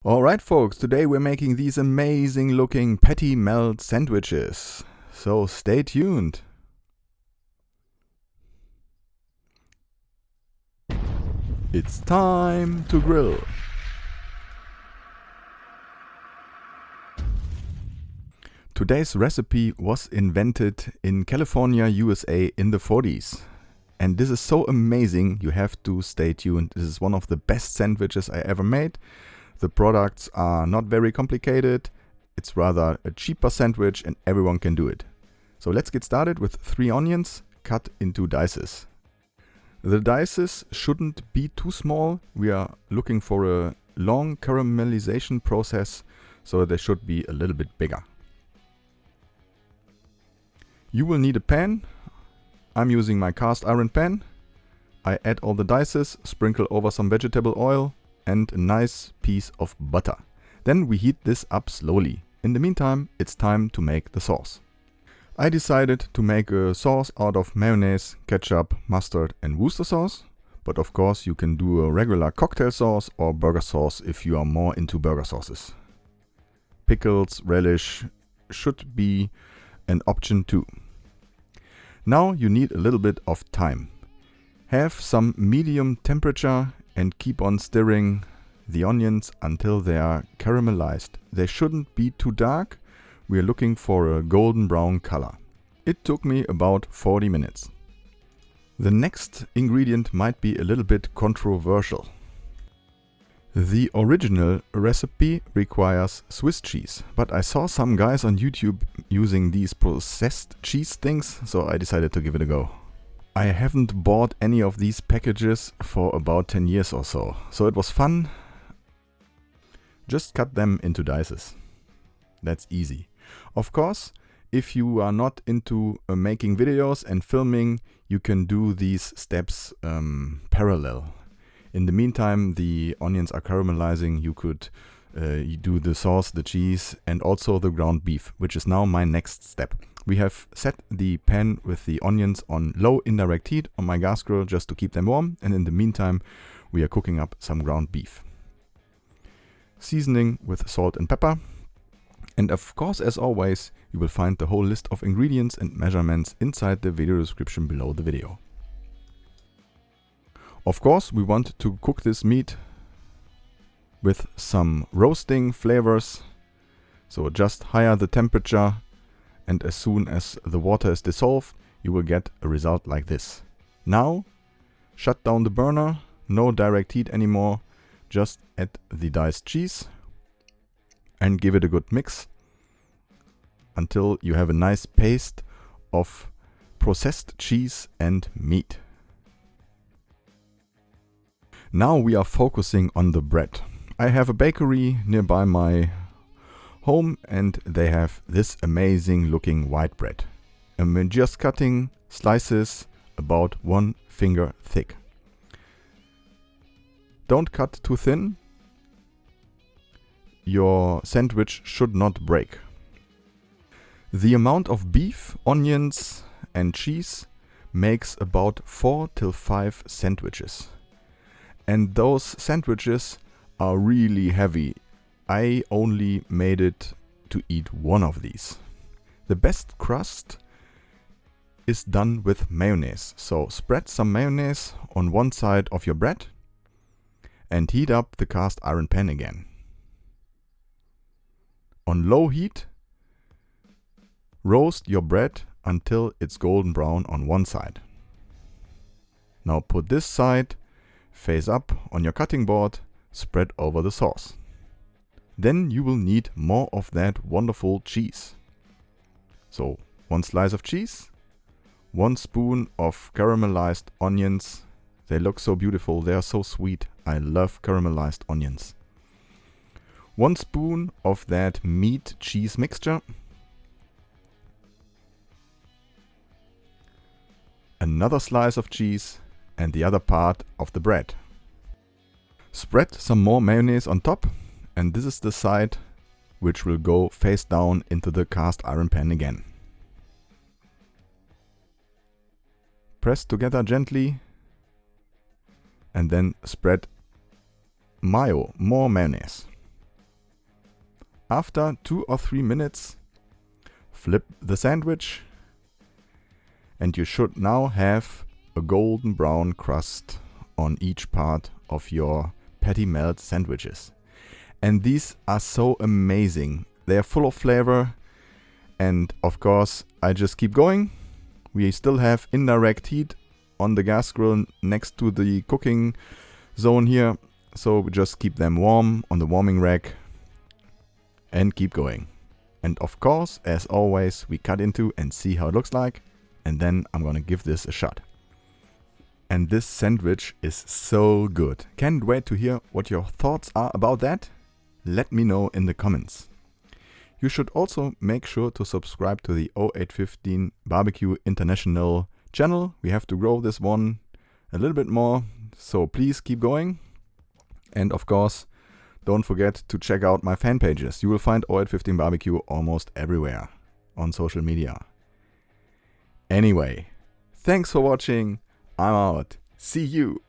Alright folks, today we're making these amazing looking patty melt sandwiches. So stay tuned. It's time to grill. Today's recipe was invented in California, USA in the 40s. And this is so amazing, you have to stay tuned. This is one of the best sandwiches I ever made. The products are not very complicated. It's rather a cheaper sandwich and everyone can do it. So let's get started with 3 onions cut into dices. The dices shouldn't be too small. We are looking for a long caramelization process, so they should be a little bit bigger. You will need a pan. I'm using my cast iron pan. I add all the dices, sprinkle over some vegetable oil and a nice piece of butter. Then we heat this up slowly. In the meantime, it's time to make the sauce. I decided to make a sauce out of mayonnaise, ketchup, mustard and Worcestershire sauce. But of course you can do a regular cocktail sauce or burger sauce if you are more into burger sauces. Pickles, relish should be an option too. Now you need a little bit of time. Have some medium temperature and keep on stirring the onions until they are caramelized. They shouldn't be too dark. We are looking for a golden brown color. It took me about 40 minutes. The next ingredient might be a little bit controversial. The original recipe requires Swiss cheese, but I saw some guys on YouTube using these processed cheese things, so I decided to give it a go. I haven't bought any of these packages for about 10 years or so, so it was fun. Just cut them into dices. That's easy. Of course, if you are not into making videos and filming, you can do these steps parallel. In the meantime, the onions are caramelizing. You could do the sauce, the cheese, and also the ground beef, which is now my next step. We have set the pan with the onions on low indirect heat on my gas grill just to keep them warm, and in the meantime we are cooking up some ground beef. Seasoning with salt and pepper. And of course, as always, you will find the whole list of ingredients and measurements inside the video description below the video. Of course, we want to cook this meat with some roasting flavors, so just higher the temperature, and as soon as the water is dissolved, you will get a result like this. Now, shut down the burner, no direct heat anymore, just add the diced cheese and give it a good mix until you have a nice paste of processed cheese and meat. Now we are focusing on the bread. I have a bakery nearby my home and they have this amazing looking white bread. And we're just cutting slices about 1 finger thick. Don't cut too thin. Your sandwich should not break. The amount of beef, onions and cheese makes about 4 till 5 sandwiches. And those sandwiches are really heavy. I only made it to eat 1 of these. The best crust is done with mayonnaise. So spread some mayonnaise on one side of your bread and heat up the cast iron pan again. On low heat, roast your bread until it's golden brown on one side. Now put this side face up on your cutting board, spread over the sauce. Then you will need more of that wonderful cheese. So 1 slice of cheese, 1 spoon of caramelized onions. They look so beautiful, they are so sweet. I love caramelized onions. 1 spoon of that meat cheese mixture. Another slice of cheese and the other part of the bread. Spread some more mayonnaise on top, and this is the side which will go face down into the cast iron pan again. Press together gently and then spread mayo, more mayonnaise. After 2 or 3 minutes, flip the sandwich and you should now have a golden brown crust on each part of your patty melt sandwiches. And these are so amazing. They are full of flavor. And of course, I just keep going. We still have indirect heat on the gas grill next to the cooking zone here. So we just keep them warm on the warming rack and keep going. And of course, as always, we cut into and see how it looks like. And then I'm gonna give this a shot. And this sandwich is so good. Can't wait to hear what your thoughts are about that. Let me know in the comments. You should also make sure to subscribe to the 0815 Barbecue International channel. We have to grow this one a little bit more, so please keep going. And of course, don't forget to check out my fan pages. You will find 0815 Barbecue almost everywhere on social media. Anyway, thanks for watching. I'm out. See you.